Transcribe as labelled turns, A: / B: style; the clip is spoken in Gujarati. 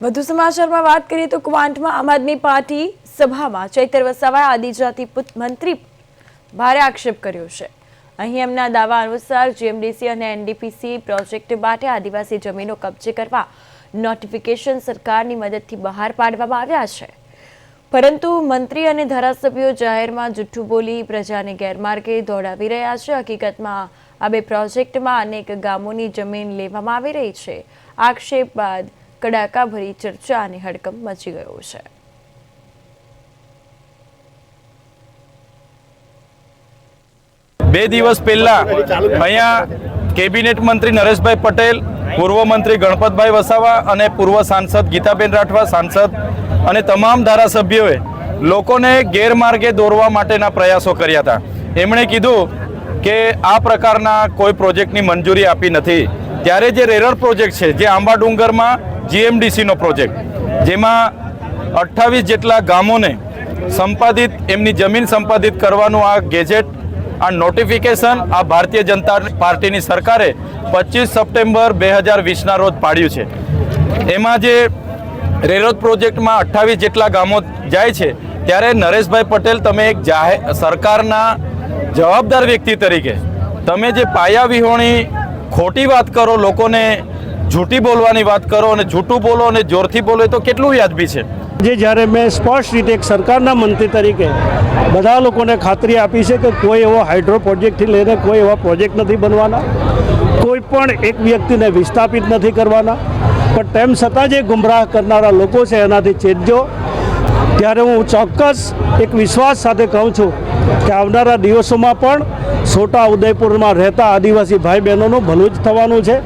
A: વધુ સમાચારમાં વાત કરીએ તો ક્વાંટમાં આમ આદમી પાર્ટી સભામાં ચૈતર વસાવાએ આદિજાતિ મંત્રી ભારે આક્ષેપ કર્યો છે। અહીં એમના દાવા અનુસાર જીએમડીસી અને એનડીપીસી પ્રોજેક્ટ માટે આદિવાસી જમીનો કબજે કરવા નોટિફિકેશન સરકારની મદદથી બહાર પાડવામાં આવ્યા છે, પરંતુ મંત્રી અને ધારાસભ્યો જાહેરમાં જૂઠું બોલી પ્રજાને ગેરમાર્ગે દોડાવી રહ્યા છે। હકીકતમાં આ બે પ્રોજેક્ટમાં અનેક ગામોની જમીન લેવામાં આવી રહી છે। આક્ષેપ બાદ કડાકા ભરી ચર્ચા અને હડકંપ મચી ગયો છે।
B: બે દિવસ પહેલા અહીંયા કેબિનેટ મંત્રી નરેશભાઈ પટેલ, પૂર્વ મંત્રી ગણપતભાઈ વસાવા અને પૂર્વ સાંસદ ગીતાબેન રાઠવા સાંસદ અને તમામ ધારાસભ્યોએ લોકોને ગેરમાર્ગે દોરવા માટેના પ્રયાસો કર્યા હતા। એમણે કીધું કે આ પ્રકારના કોઈ પ્રોજેક્ટની મંજૂરી આપી નથી। ત્યારે જે રેરર પ્રોજેક્ટ છે, જે આંબા ડુંગરમાં જીએમડીસીનો પ્રોજેક્ટ, જેમાં 28 જેટલા ગામોને સંપાદિત એમની જમીન સંપાદિત કરવાનું આ ગેજેટ, આ નોટિફિકેશન આ ભારતીય જનતા પાર્ટીની સરકારે 25 સપ્ટેમ્બર 2020ના રોજ પાડ્યું છે। એમાં જે રેલવે પ્રોજેક્ટમાં 28 જેટલા ગામો જાય છે, ત્યારે નરેશભાઈ પટેલ, તમે એક સરકારના જવાબદાર વ્યક્તિ તરીકે તમે જે પાયા વિહોણી ખોટી વાત કરો, લોકોને જૂઠી બોલવાની વાત કરો અને જૂઠું બોલો અને જોરથી બોલો, એ તો કેટલું વ્યાજબી છે।
C: જ્યારે મેં સ્પષ્ટ રીતે એક સરકારના મંત્રી તરીકે બધા લોકોને ખાતરી આપી છે કે કોઈ એવો હાઇડ્રો પ્રોજેક્ટથી લઈને કોઈ એવા પ્રોજેક્ટ નથી બનવાના, કોઈ પણ એક વ્યક્તિને વિસ્થાપિત નથી કરવાના, પણ તેમ છતાં જે ગુમરાહ કરનારા લોકો છે એનાથી ચેતજો। ત્યારે હું ચોક્કસ એક વિશ્વાસ સાથે કહું છું કે આવનારા દિવસોમાં પણ છોટા ઉદેપુરમાં રહેતા આદિવાસી ભાઈ બહેનોનું ભલું જ થવાનું છે।